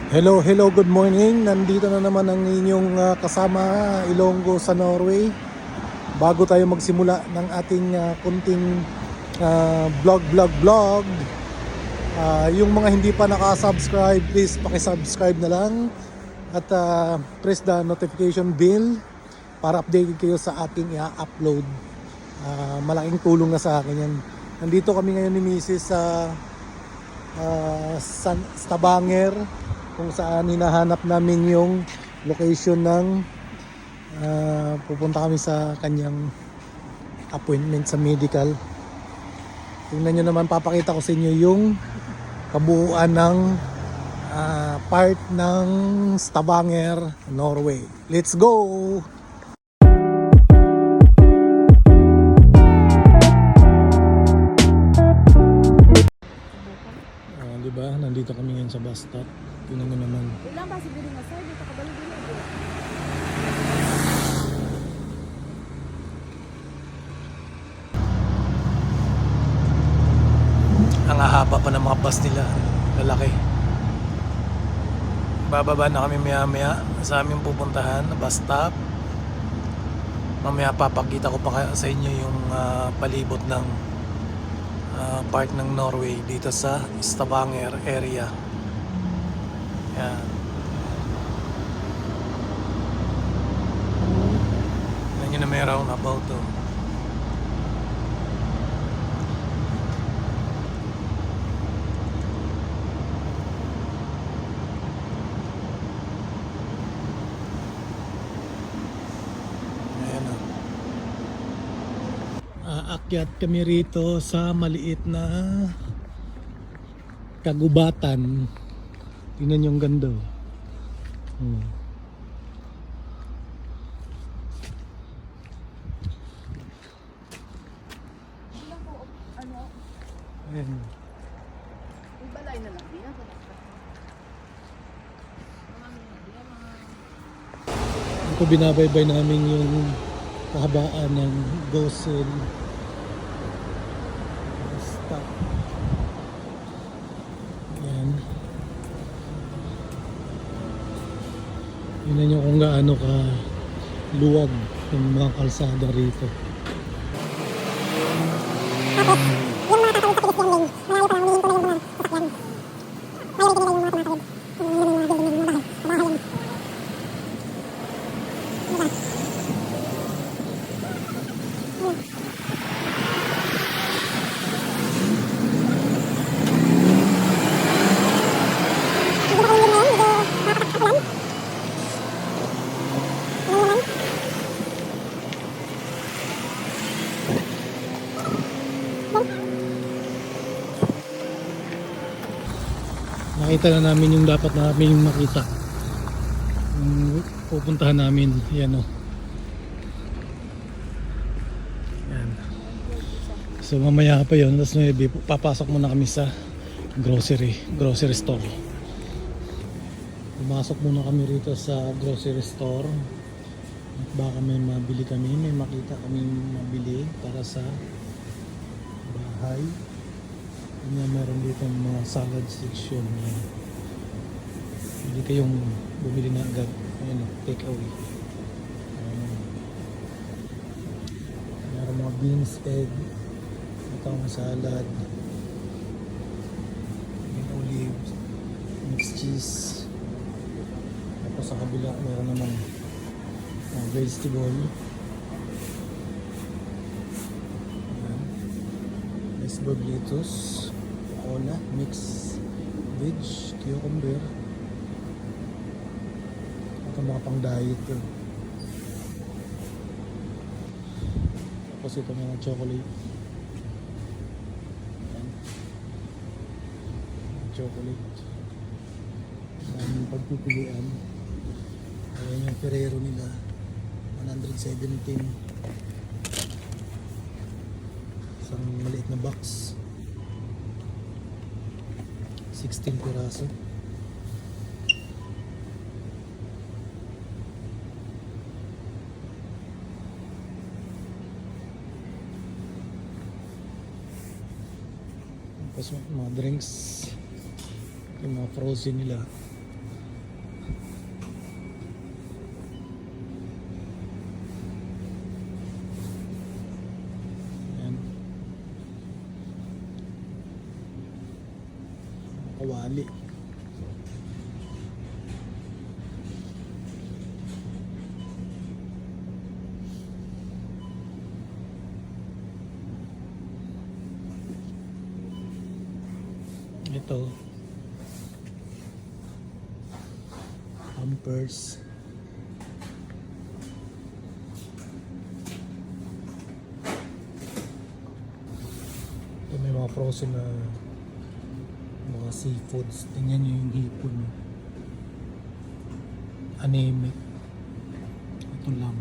Hello, hello, good morning. Nandito na naman ang inyong kasama, Ilonggo sa Norway. Bago tayo magsimula ng ating kunting vlog. Yung mga hindi pa naka-subscribe, please paki-subscribe na lang at press the notification bell para updated kayo sa aking i-upload. Malaking tulong na sa akin yan. Nandito kami ngayon ni Mrs. sa Stavanger, kung saan hinahanap namin yung location ng pupunta kami sa kanyang appointment sa medical. Tingnan nyo naman, papakita ko sa inyo yung kabuuan ng part ng Stavanger, Norway. Let's go! Diba? Nandito kami ngayon sa bus stop. Tingnan nyo naman. Ilang ba si Biling Asay? Dito ka balik-balik. Ang hahaba pa ng mga bus nila. Lalaki. Bababa na kami maya-maya sa aming pupuntahan na bus stop. Mamaya papakita ko pa sa inyo yung palibot ng part ng Norway dito sa Stavanger area. Yan. Yan na may roundabout to. Aakyat kami rito sa maliit na kagubatan. Tingnan yung ganda. Ilang po, ano? Ayan. May balay na lang. Yan. Ito binabaybay namin yung kahabaan ng Gosel. Stop. Ayan. Tingnan nyo kung gaano ka luwag yung mga kalsada rito. Yung mga kakawin sa pedestrian lane, marami pa lang hulihin ko na yung mga sasakyan. Priority nila yung mga tumatawid. Yung mga building, yung mga bahay. Bahay yan. Diba? Medyo makalimlim na yun, medyo nakakataklan. Ano naman? Nakita na namin yung dapat namin makita. Yung pupuntahan namin. Yan o. Yan. So mamaya pa yun. Alas 9, papasok muna kami sa grocery store. Pumasok muna kami rito sa grocery store. At baka may mabili kami. May makita kami mabili para sa bahay. Meron dito mga salad section. Hindi kayong bumili na agad. Ayan, take away. Meron mga beans, egg, ito ang salad, yung olives, mixed cheese. Tapos sa kabila meron naman vegetable. Iceberg lettuce, cola, mixed veg, cucumber. Ito mga pang diet yun. Tapos ito mga chocolate. Ayan. Chocolate. Daming pagpipilian. Ayan yung Ferrero nila. 117. Isang maliit na box. 16 piraso. Tapos mga drinks, yung mga frozen nila. tanghali. Ito Pampers. Ito may mga frozen na mga seafoods. Tingnan nyo yung hipon. Anemic. Ito lang.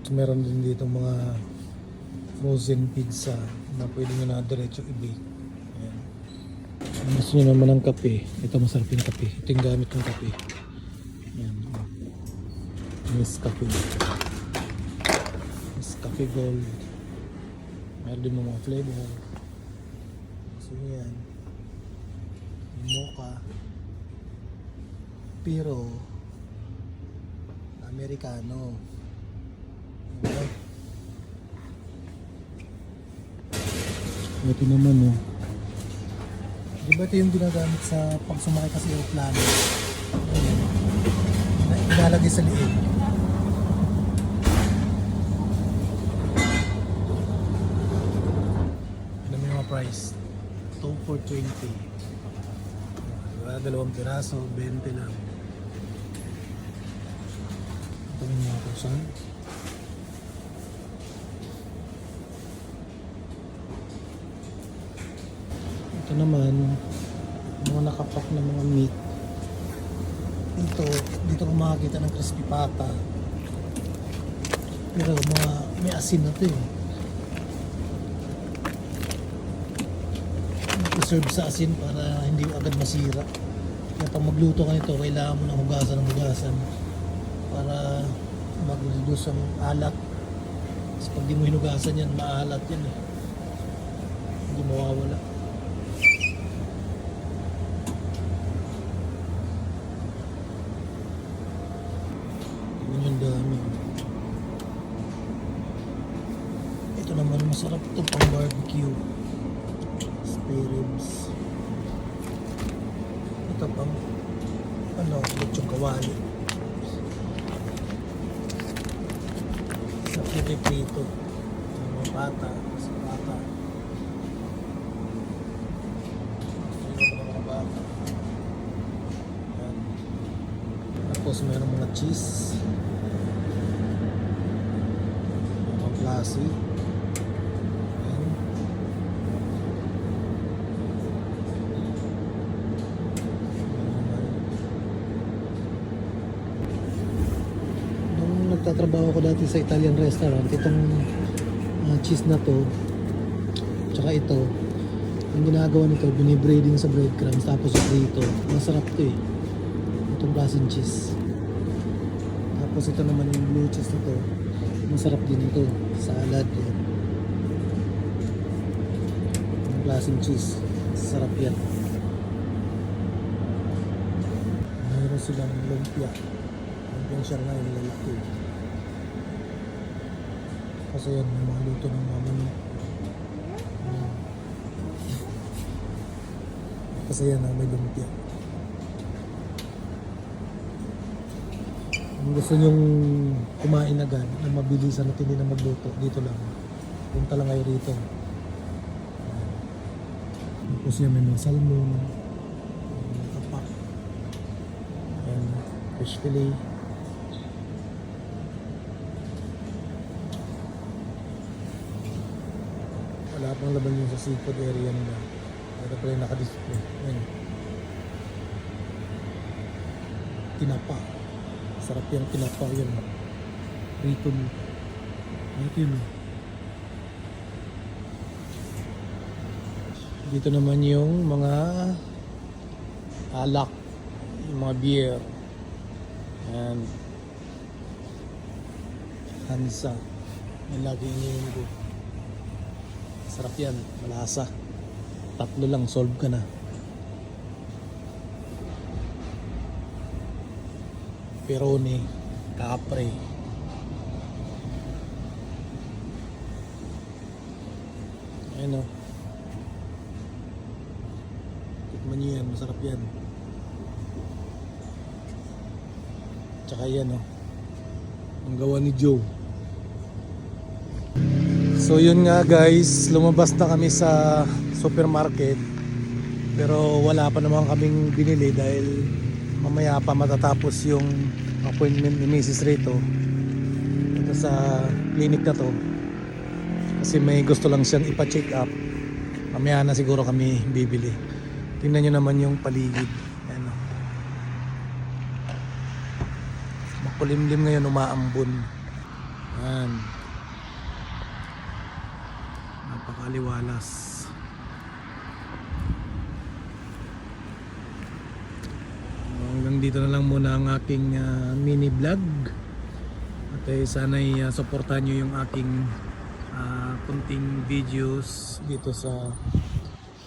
So, meron din dito mga frozen pizza na pwede nyo na diretso i-bake. Ayan. Kung gusto nyo naman ng kape, ito masarap yung kape. Ito yung gamit ng kape. Ayan. Nescafe. Nescafe Gold. Meron din mga flavor. So yan. Mocha. Pero Americano. Okay. Ito naman oh. Di ba ito yung ginagamit sa pag sumakay kasi aeroplano? Ilalagay sa liig. Ano may mga price? 2 for 20. Diba? 2 piraso, 20 lang. Ito yung mga kursan. Ito naman, mga nakapak na mga meat. Dito ko makakita ng crispy pata. Pero mga may asin na ito eh. Preserve sa asin para hindi agad masira. Kaya pag magluto ka nito, kailangan mo ng hugasan para mag-reduce ang alat. Kasi pag di mo hinugasan yan, maalat yan eh. Hindi mawawala. Ang dami. Ito naman masarap ito pang barbecue. Spare ribs. Ito pang lechong kawali. Sa prito. Mga pata. Sa pata. Ito yung mga bata. Yan. Tapos mayroong mga cheese. Klase. Ayan. Nung nagtatrabaho ko dati sa Italian restaurant, itong cheese na to, tsaka ito, ang ginagawa nito, binibraiding sa breadcrumbs tapos sa prito. Masarap to eh. Itong klaseng cheese. Tapos ito naman yung blue cheese na to. Masarap din ito. Salad yan. Ang klaseng cheese. Sarap yan. Mayroon silang lumpia. Lumpia siya nga yung lalaki. Kasi yan, may mga luto ng mama niya. Kasi yan ang may lumpia. Kung gusto nyong kumain agad na mabilisan at hindi na magluto, dito lang. Punta lang kayo rito. Tapos yan may mga salmon, mga kapak, and fish fillet. Wala pang laban yung sa seafood area nila. Ito pa yung nakadisplay. Ayan. Tinapa. Sarap yung tinapa yun. Rito mo. Ito yun. Dito naman yung mga alak. Yung mga beer. And Hansa. Yung lagi iniinom ko. Sarap yan. Malasa. 3 lang. Solve ka na. Peroni, Capri. Ayan o. masarap yan. Tsaka yan oh. Ang gawa ni Joe. So yun nga guys, lumabas na kami sa supermarket. Pero wala pa naman kaming binili dahil mamaya pa matatapos yung appointment ni Mrs. Rito dito sa clinic na to. Kasi may gusto lang siyang ipa-check up. Mamaya na siguro kami bibili. Tingnan nyo naman yung paligid. Ayan o. Makulimlim ngayon, umaambon. Ayan. Napakaliwalas. Hanggang dito na lang muna ang aking mini vlog. At sana'y supportahan nyo yung aking kunting videos dito sa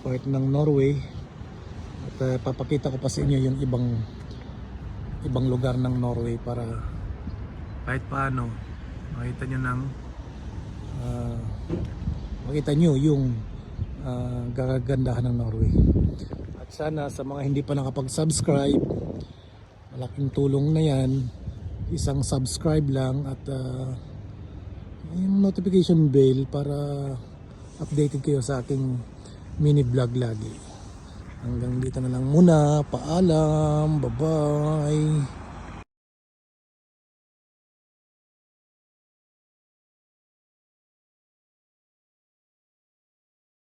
part ng Norway. At papakita ko pa sa inyo yung ibang lugar ng Norway para kahit paano makita nyo yung gagandahan ng Norway. At sana sa mga hindi pa nakapag-subscribe, malaking tulong na yan, isang subscribe lang at yung notification bell para updated kayo sa aking mini vlog lagi. Hanggang dito na lang muna. Paalam. Bye bye.